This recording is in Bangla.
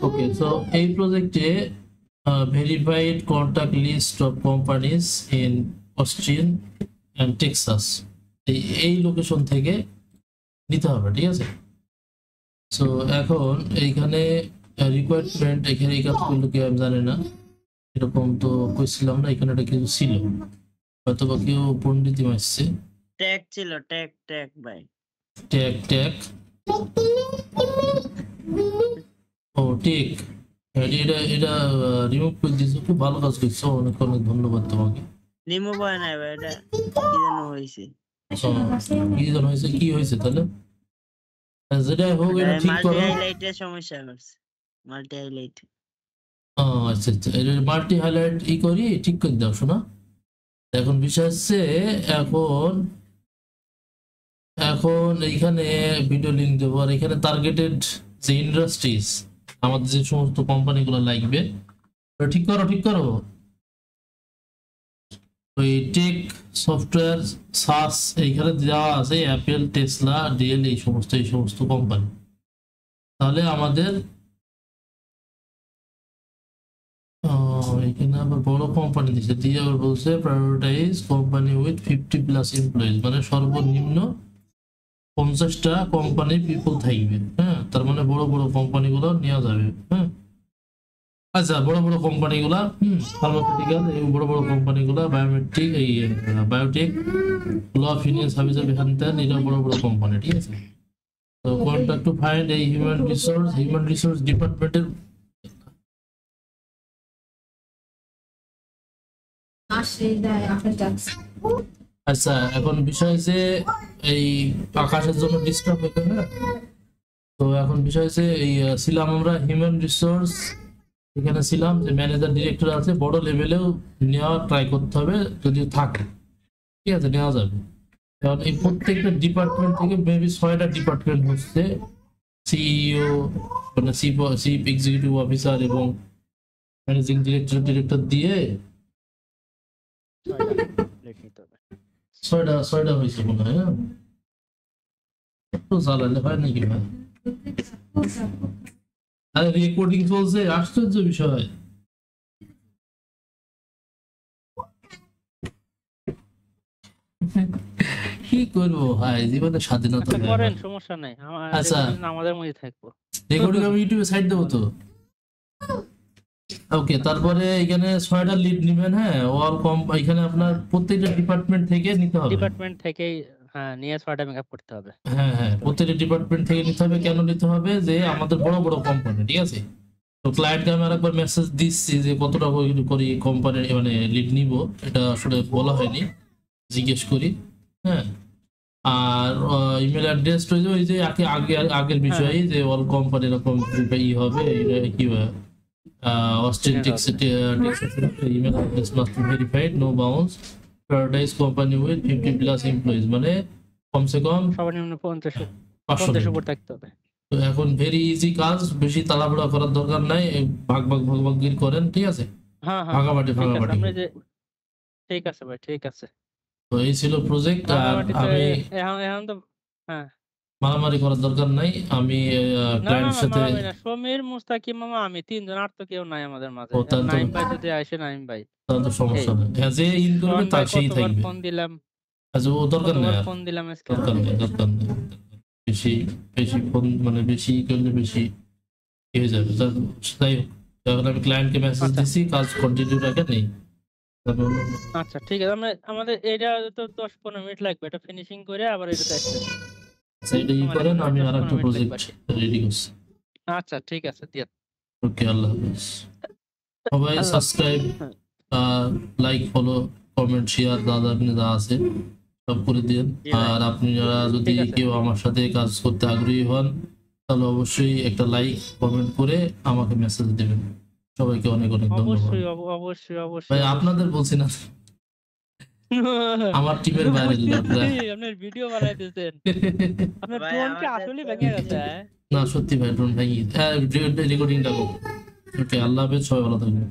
ওকে, সো এই প্রজেক্টে verified contact list of companies in Austin and Texas, এই লোকেশন থেকে নিতে হবে, ঠিক আছে। সো এখন এইখানে রিকোয়ারমেন্ট, এখানে এই কাজগুলো কি আমি জানি না, এরকম তো কইছিলাম না, এখানে একটা কিছু ছিল, হয়তো বা কেউ পণ্ডিতি মারছে। ট্যাগ ছিল, ট্যাগ ট্যাগ ভাই, ট্যাগ ট্যাগ, ও ঠিক, এটা এটা রিমুভ করে দিয়েছো, খুব ভালো কাজ করছো, অনেক অনেক ধন্যবাদ তোমাকে। রিমুভ হয় না ভাই, এটা কি যেন হয়েছে, কি যেন হয়েছে, কি হয়েছে তাহলে? যেটাই হোক এটা ঠিক মাল্টি করো। হাইলাইটের সমস্যা করছে, মাল্টি হাইলাইট। আচ্ছা আচ্ছা, এটা মাল্টি হাইলাইট ই করি, ঠিক করে দাও শোনা। এখন বিষয় হচ্ছে, এখন এখন এইখানে ভিডিও লিঙ্ক দেবো, আর এখানে টার্গেটেড যে ইন্ডাস্ট্রিজ, আমাদের যে সমস্ত কোম্পানিগুলো লাগবে, ওটা ঠিক করো, ঠিক করো। ওই টেক সফটওয়্যার সাস এইখানে দেওয়া আছে, অ্যাপেল, টেসলা, ডেল, এই সমস্ত কোম্পানি। তাহলে আমাদের এখানে আবার বড় কোম্পানি দিচ্ছে, দিয়ে আবার বলছে প্রায়োরিটাইজ কোম্পানি উইথ 50+ এমপ্লয়িজ, মানে সর্বনিম্ন 50টা কোম্পানি পিপল থাকবে, হ্যাঁ, তার মানে বড় বড় কোম্পানিগুলো নেওয়া যাবে, হ্যাঁ। আচ্ছা, বড় বড় কোম্পানিগুলা, ফার্মাসিউটিক্যাল, এই বড় বড় কোম্পানিগুলা, বায়োমেট্রিক, এই বায়োটেক, ল ফিনান্স হাবিজাবি এখান থেকে, এটা বড় বড় কোম্পানি, ঠিক আছে। তো কন্ট্যাক্ট টু ফাইন্ড এই হিউম্যান রিসোর্স ডিপার্টমেন্টের। আচ্ছা, এখন বিষয় যে এই আকাশের জন্য ডিস্টার্ব হইতে না, তো এখন বিষয় হচ্ছে এই ছিলাম আমরা হিউম্যান রিসোর্স, এখানে ছিলাম যে ম্যানেজার ডিরেক্টর আছে, বড় লেভেলেও নেওয়া ট্রাই করতে হবে, যদি থাকে, ঠিক আছে, নেওয়া যাবে। কারণ এই প্রত্যেকটা ডিপার্টমেন্ট থেকে মেবি 6টা ডিপার্টমেন্ট হচ্ছে, সিইও, মানে চিফ এক্সিকিউটিভ অফিসার এবং ম্যানেজিং ডিরেক্টর দিয়ে 6টা হয়েছে মনে হয়, হ্যাঁ। তো চালালে হয় নাকি ভাই? আরে রেকর্ডিং চলছে, আশ্চর্য বিষয়। কি করবো ভাই, জীবনে স্বাধীনতা করেন, সমস্যা নাই, আচ্ছা, আমাদের মধ্যে থাকবো। রেকর্ডিং আমি ইউটিউবে সাইড দেবো তো। ওকে, তারপরে এখানে 6টা লিড নেবেন, হ্যাঁ, এখানে আপনার প্রত্যেকটা ডিপার্টমেন্ট থেকে নিতে হবে, ডিপার্টমেন্ট থেকেই, হ্যাঁ, নিয়ে 6টা মেকআপ করতে হবে। হ্যাঁ হ্যাঁ, প্রত্যেকটা ডিপার্টমেন্ট থেকে নিতে হবে। কেন নিতে হবে? যে আমাদের বড় বড় কোম্পানি, ঠিক আছে। তো ক্লায়েন্টকে আমি আরেকবার মেসেজ দিচ্ছি যে কত টাকা করে কোম্পানির মানে লিড নিব, এটা আসলে বলা হয়নি, জিজ্ঞেস করি, হ্যাঁ। আর ইমেল অ্যাড্রেস ওই যে আগের বিষয়ে যে অল কোম্পানি এরকম ই হবে, এটা কি Austin Texas email address must be verified, no bounce, paradise company with 50+ employees, মানে কমসে কম সর্বনিম্ন 50 উপর থাকতে হবে। তো এখন ভেরি ইজি কাজ, বেশি তাড়াহুড়া করার দরকার নাই, ভাগ করেন, ঠিক আছে। হ্যাঁ হ্যাঁ, ভাগাভাগি ঠিক আছে ভাই, ঠিক আছে। তো এই ছিল প্রজেক্ট, আর আমি এখন তো হ্যাঁ, মারামারি করার দরকার নাই, আমি ক্লায়েন্টের সাথে সমীর, মুস্তাকিম মামা, আমি 3 জন, আর তো কেউ নাই আমাদের মাঝে। ও তাহলে নাইম ভাই যদি আসে, নাইম ভাই, তাহলে তো সমস্যা নেই, হ্যাঁ, যে ইন করবে তার সেই থাকবে। ফোন দিলাম, আচ্ছা, ও দরকার নেই, ফোন দিলাম, দরকার নেই, বেশি বেশি ফোন মানে বেশি করলে বেশি হয়ে যাবে। যাই হোক, এখন আমি ক্লায়েন্টকে মেসেজ দিছি, কাজ কন্টিনিউ রাখে নেই। আচ্ছা ঠিক আছে, আমাদের এটা তো 10-15 মিনিট লাগবে, এটা ফিনিশিং করে আবার এটা এটা ই করেন, আমি আর একটা প্রজেক্ট রেডি করছি। আচ্ছা ঠিক আছে, দিয়ে ওকে, আল্লাহ হাফেজ। সবাই subscribe, like, follow, comment, share আপনি যা আছে সব করে দিন। আর আপনি যারা যদি কেউ আমার সাথে কাজ করতে আগ্রহী হন, তাহলে অবশ্যই একটা লাইক কমেন্ট করে আমাকে মেসেজ দেবেন। সবাইকে অনেক অনেক ধন্যবাদ। অবশ্যই ভাই আপনাদের বলছি না, আমার টিমের বাইরে আপনার ভিডিও বানাইতেছেন, আপনার টোন কি আসলে ভেঙে গেছে? না সত্যি ভাই, টোন ভেঙে, হ্যাঁ, রেকর্ডিংটা করো। ওকে, আল্লাহ হাফেজ, সবাই ভালো থাকবেন।